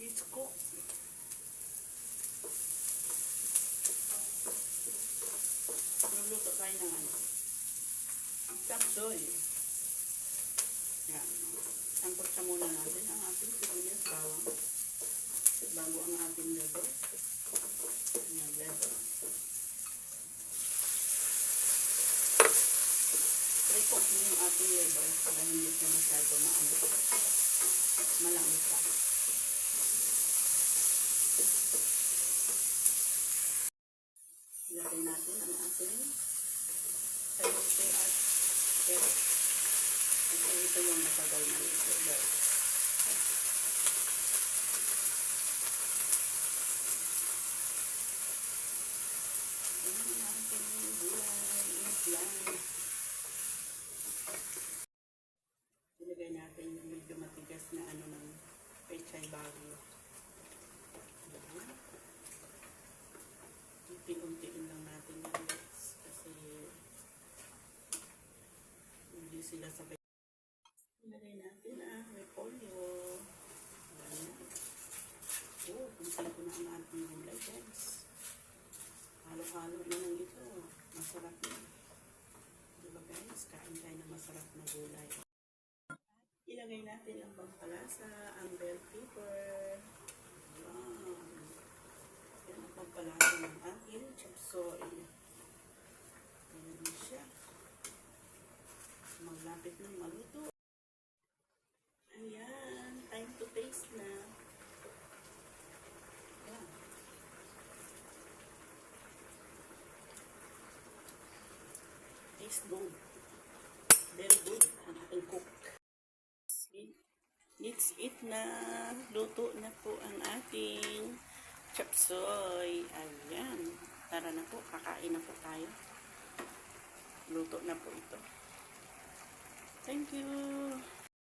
Let's cook. Luluto tayo ng ano. Chapsoy. Yan. Tangkotsa muna natin ang ating sibuyas bawang. Bago ang ating lado. Yan, lado. Pre-cook mo yung ating liver para hindi siya masyado malangis pa. Ilagay natin ang ating sayote at carrot. Ito yung matagal na liver. Ilagay natin yung medyo matigas na ano ng pechay bagyo. Unti-untiin lang natin yan guys kasi hindi sila sabay. Ilagay natin ang repolyo. Kumpleto na ang ating gulay guys. Halo-halo na lang ito. Masarap na. Diba guys? Kain tayo ng masarap na gulay. Ilagay natin ang pampalasa, ang bell pepper. Wow. Yan ang pampalasa ng ating chapsoy. Ayan siya. Maglapit ng maluto. Ayan. Time to taste na. Ayan. Taste good. Very good ang ating cook. Let's eat na. Luto na po ang ating chapsoy. Ayan. Tara na po. Kakain na po tayo. Luto na po ito. Thank you.